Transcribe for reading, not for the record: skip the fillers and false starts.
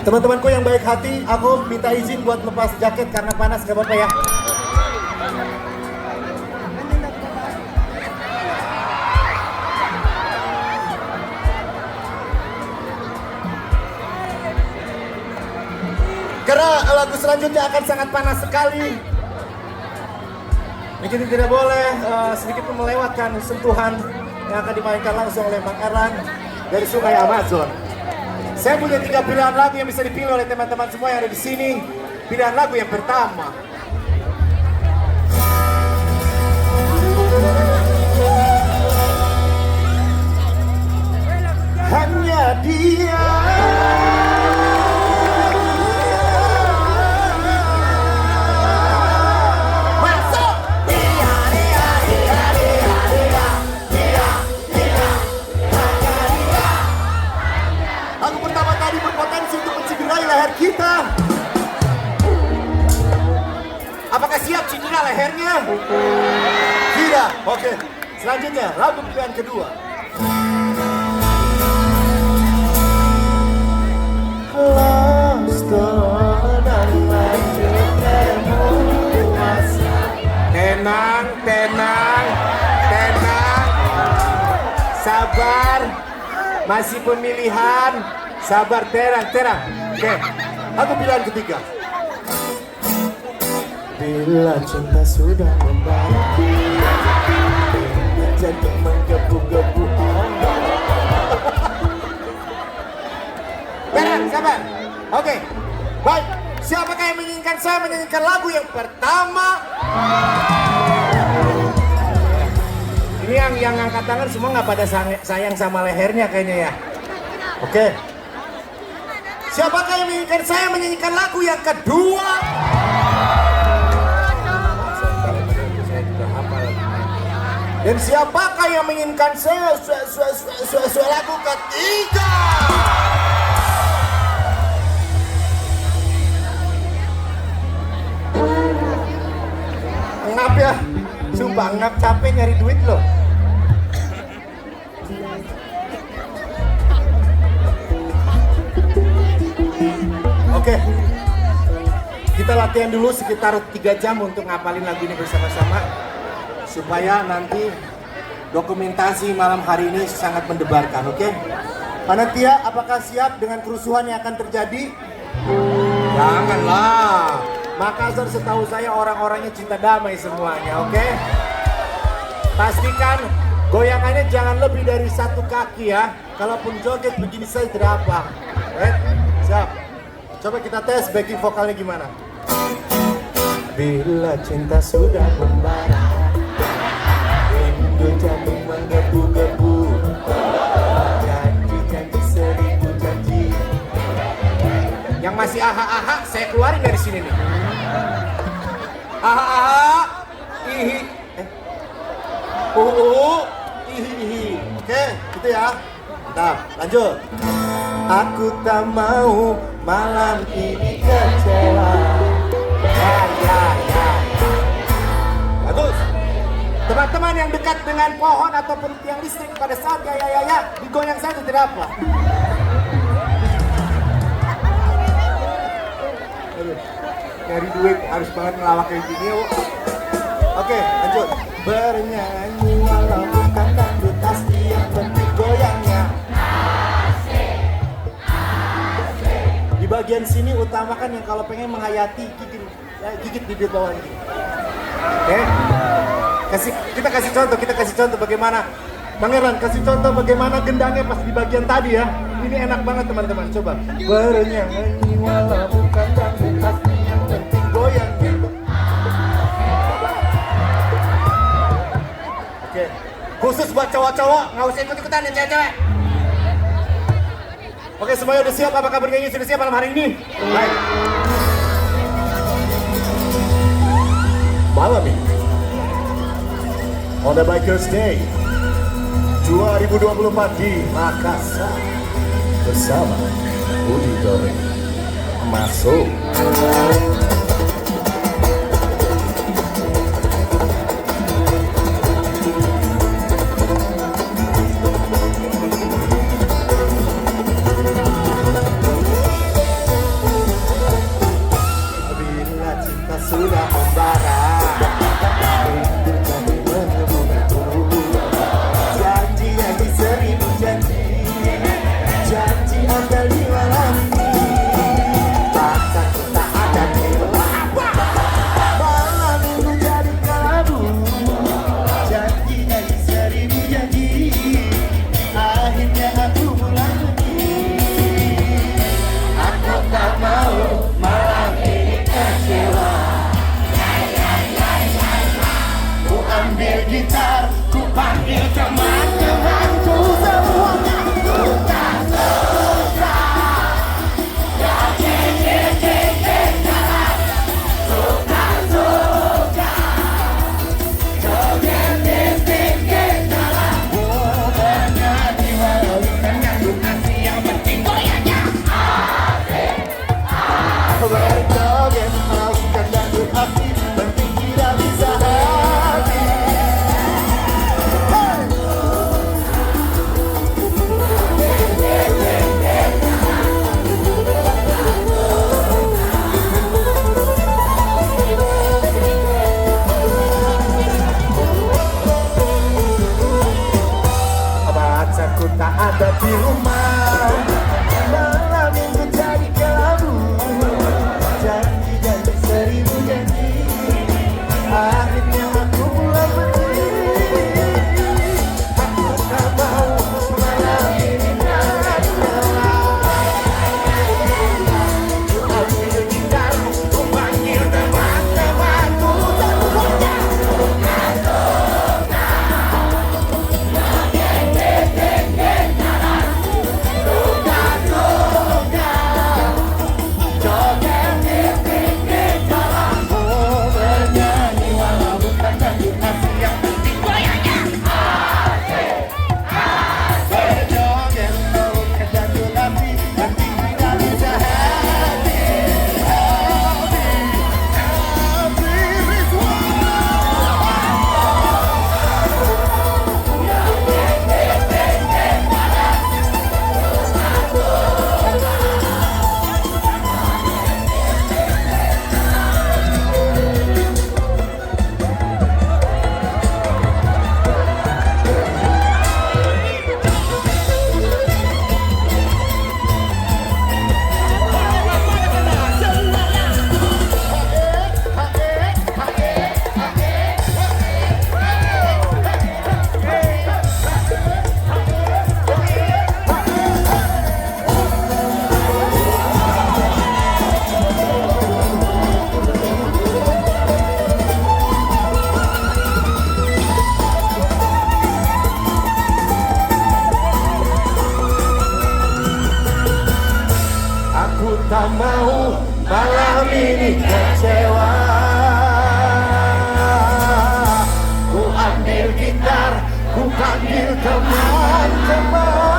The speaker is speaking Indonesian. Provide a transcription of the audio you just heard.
Teman-temanku yang baik hati, aku minta izin buat lepas jaket karena panas, gak apa-apa ya. Karena lagu selanjutnya akan sangat panas sekali. Jadi tidak boleh sedikit pun melewatkan sentuhan yang akan dimainkan langsung oleh Bang Erlang dari Sungai Amazon. Saya punya 3 pilihan lagu yang bisa dipilih oleh teman-teman semua yang ada di sini. Pilihan lagu yang pertama, hanya dia. Leher kita. Apakah siap cedera lehernya? Tidak. Oke. Selanjutnya lagu pilihan kedua. Tenang, tenang, tenang. Sabar. Masih pemilihan. Sabar, terang, terang. Oke, aku pilihan ketiga. Bila cinta sudah membara, jadi menggebu-gebu. Terang, sabar. Oke, baik. Siapakah yang menginginkan saya menyanyikan lagu yang pertama? Ini yang angkat tangan semua nggak pada sayang sama lehernya kayaknya ya. Oke. Siapakah yang menginginkan saya menyanyikan lagu yang kedua? Dan siapakah yang menginginkan saya lagu ketiga? Ngap ya, sumpah ngap, capek nyari duit loh. Oke, kita latihan dulu sekitar 3 jam untuk ngapalin lagu ini bersama-sama supaya nanti dokumentasi malam hari ini sangat mendebarkan, oke? Panitia, apakah siap dengan kerusuhan yang akan terjadi? Janganlah, Makassar setahu saya orang-orangnya cinta damai semuanya, oke? Pastikan goyangannya jangan lebih dari 1 kaki ya. Kalaupun joget begini saja tidak apa. Siap. Coba kita tes backing vokalnya gimana. Bila cinta sudah membara, rindu jadi menggebu-gebu, janji-janji 1000 janji. Yang masih aha-aha saya keluarin dari sini nih. Aha-aha, ihi, ihi. Oke, gitu ya. Mantap, lanjut. Aku tak mau malam ini kecewa. Ya. Bagus. Teman-teman yang dekat dengan pohon ataupun tiang listrik pada saat ya, digoyang saja tidak apa. Nyari duit harus banget ngelawak kayak gini yuk. Oke, lanjut. Bernyanyi walau bukan dangdut asli, yang penting goyangnya. Di bagian sini utamakan yang kalau pengen menghayati gigit bibir bawah ini. Oke. Kita kasih contoh bagaimana Bang Erlang kasih contoh bagaimana gendangnya pas di bagian tadi ya. Ini enak banget teman-teman, coba. Bernyanyi walau bukan dangdut asli, yang penting goyangnya. Oke. Khusus buat cowok-cowok, nggak usah ikut-ikutan ya cewek-cewek. Oke, semuanya udah siap? Apakah bernyanyi sudah siap malam hari ini? Baik. Malam ini On the Bikers Day 2024 di Makassar bersama Budi Dore. Masuk. tak mau malam ini kecewa. Ku ambil gitar, ku panggil teman-teman.